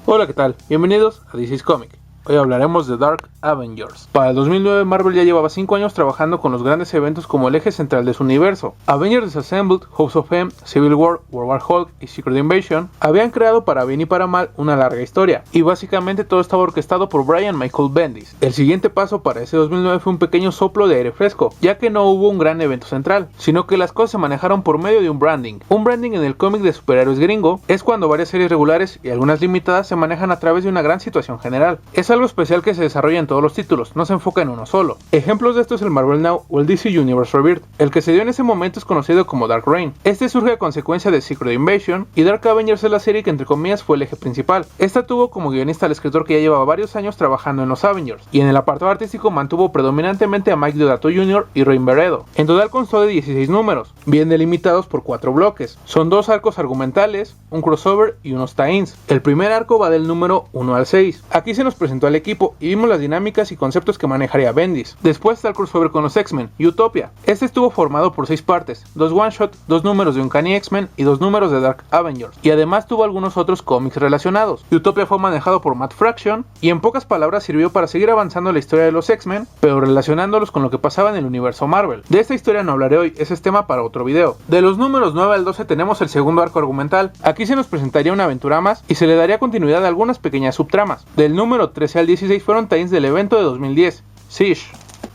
Hola, ¿qué tal? Bienvenidos a DC Comic. Hoy hablaremos de Dark Avengers. Para el 2009 Marvel ya llevaba 5 años trabajando con los grandes eventos como el eje central de su universo. Avengers Disassembled, House of M, Civil War, World War Hulk y Secret Invasion habían creado para bien y para mal una larga historia, y básicamente todo estaba orquestado por Brian Michael Bendis. El siguiente paso para ese 2009 fue un pequeño soplo de aire fresco, ya que no hubo un gran evento central, sino que las cosas se manejaron por medio de un branding. Un branding en el cómic de superhéroes gringo es cuando varias series regulares y algunas limitadas se manejan a través de una gran situación general. Es algo especial que se desarrolla en todos los títulos, no se enfoca en uno solo. Ejemplos de esto es el Marvel Now o el DC Universe Rebirth. El que se dio en ese momento es conocido como Dark Reign. Este surge a consecuencia de Secret Invasion, y Dark Avengers es la serie que entre comillas fue el eje principal. Esta tuvo como guionista al escritor que ya llevaba varios años trabajando en los Avengers, y en el apartado artístico mantuvo predominantemente a Mike Deodato Jr. y Rain Beredo. En total constó de 16 números, bien delimitados por 4 bloques. Son 2 arcos argumentales, un crossover y unos tie-ins. El primer arco va del número 1 al 6. Aquí se nos presentó al equipo y vimos las dinámicas y conceptos que manejaría Bendis. Después está el crossover con los X-Men y Utopia. Este estuvo formado por 6 partes, 2 one-shot, 2 números de Uncanny X-Men y 2 números de Dark Avengers, y además tuvo algunos otros cómics relacionados. Utopia fue manejado por Matt Fraction y en pocas palabras sirvió para seguir avanzando la historia de los X-Men, pero relacionándolos con lo que pasaba en el universo Marvel. De esta historia no hablaré hoy, ese es tema para otro video. De los números 9 al 12 tenemos el segundo arco argumental. Aquí se nos presentaría una aventura más y se le daría continuidad a algunas pequeñas subtramas. Del número 13 al 16 fueron tie-ins del evento de 2010, Siege.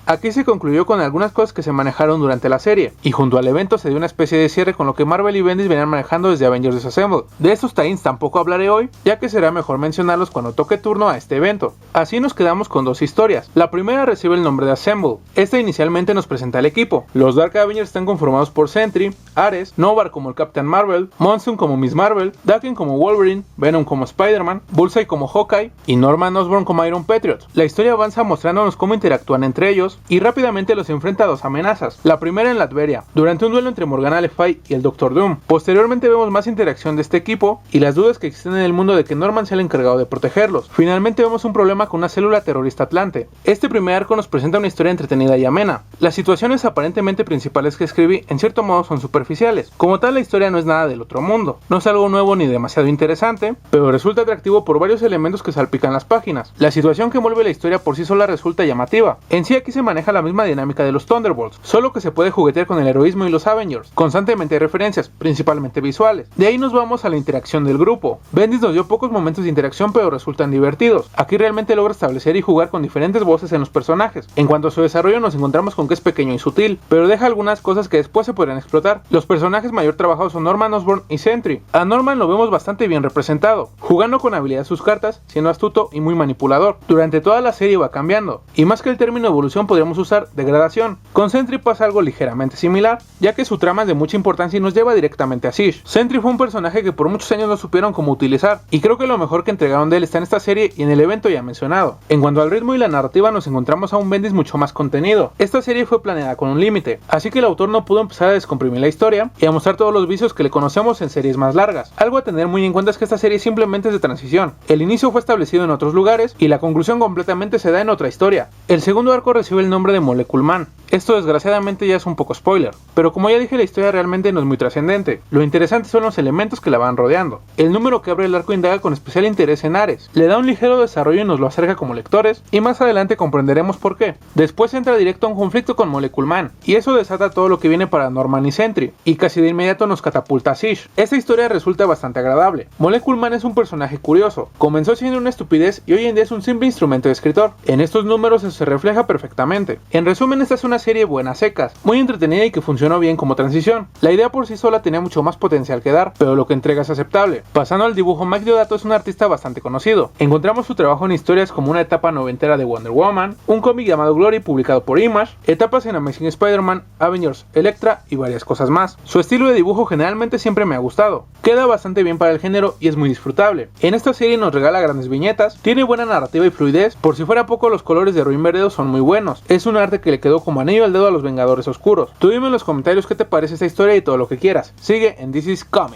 Aquí se concluyó con algunas cosas que se manejaron durante la serie, y junto al evento se dio una especie de cierre con lo que Marvel y Bendis venían manejando desde Avengers Disassembled. De estos tie-ins tampoco hablaré hoy, ya que será mejor mencionarlos cuando toque turno a este evento. Así nos quedamos con 2 historias. La primera recibe el nombre de Assemble. Esta inicialmente nos presenta al equipo. Los Dark Avengers están conformados por Sentry, Ares, Novar como el Captain Marvel, Monsoon como Miss Marvel, Daken como Wolverine, Venom como Spider-Man, Bullseye como Hawkeye y Norman Osborn como Iron Patriot. La historia avanza mostrándonos cómo interactúan entre ellos y rápidamente los enfrenta a 2 amenazas. La primera en Latveria, durante un duelo entre Morgana Le Fay y el Doctor Doom. Posteriormente vemos más interacción de este equipo y las dudas que existen en el mundo de que Norman sea el encargado de protegerlos. Finalmente vemos un problema con una célula terrorista atlante. Este primer arco nos presenta una historia entretenida y amena. Las situaciones aparentemente principales que escribí en cierto modo son superficiales. Como tal, la historia no es nada del otro mundo. No es algo nuevo ni demasiado interesante, pero resulta atractivo por varios elementos que salpican las páginas. La situación que envuelve la historia por sí sola resulta llamativa. En sí aquí se maneja la misma dinámica de los Thunderbolts, solo que se puede juguetear con el heroísmo y los Avengers. Constantemente hay referencias, principalmente visuales. De ahí nos vamos a la interacción del grupo. Bendis nos dio pocos momentos de interacción, pero resultan divertidos. Aquí realmente logra establecer y jugar con diferentes voces en los personajes. En cuanto a su desarrollo nos encontramos con que es pequeño y sutil, pero deja algunas cosas que después se podrían explotar. Los personajes mayor trabajados son Norman Osborn y Sentry. A Norman lo vemos bastante bien representado, jugando con habilidad sus cartas, siendo astuto y muy manipulador. Durante toda la serie va cambiando, y más que el término evolución podríamos usar degradación. Con Sentry pasa algo ligeramente similar, ya que su trama es de mucha importancia y nos lleva directamente a Siege. Sentry fue un personaje que por muchos años no supieron cómo utilizar, y creo que lo mejor que entregaron de él está en esta serie y en el evento ya mencionado. En cuanto al ritmo y la narrativa nos encontramos a un Bendis mucho más contenido. Esta serie fue planeada con un límite, así que el autor no pudo empezar a descomprimir la historia y a mostrar todos los vicios que le conocemos en series más largas. Algo a tener muy en cuenta es que esta serie simplemente es de transición. El inicio fue establecido en otros lugares y la conclusión completamente se da en otra historia. El segundo arco recibe el nombre de Molecule Man. Esto desgraciadamente ya es un poco spoiler, pero como ya dije la historia realmente no es muy trascendente. Lo interesante son los elementos que la van rodeando. El número que abre el arco indaga con especial interés en Ares, le da un ligero desarrollo y nos lo acerca como lectores, y más adelante comprenderemos por qué. Después entra directo a un conflicto con Molecule Man, y eso desata todo lo que viene para Norman y Sentry, y casi de inmediato nos catapulta a Siege. Esta historia resulta bastante agradable. Molecule Man es un personaje curioso, comenzó siendo una estupidez y hoy en día es un simple instrumento de escritor. En estos números eso se refleja perfectamente. En resumen, esta es una serie buena a secas, muy entretenida y que funcionó bien como transición. La idea por sí sola tenía mucho más potencial que dar, pero lo que entrega es aceptable. Pasando al dibujo, Mike Deodato es un artista bastante conocido. Encontramos su trabajo en historias como una etapa noventera de Wonder Woman, un cómic llamado Glory publicado por Image, etapas en Amazing Spider-Man, Avengers, Elektra y varias cosas más. Su estilo de dibujo generalmente siempre me ha gustado. Queda bastante bien para el género y es muy disfrutable. En esta serie nos regala grandes viñetas, tiene buena narrativa y fluidez. Por si fuera poco, los colores de Rain Beredo son muy buenos. Es un arte que le quedó como anillo al dedo a los Vengadores Oscuros. Tú dime en los comentarios qué te parece esta historia y todo lo que quieras. Sigue en This is Comic.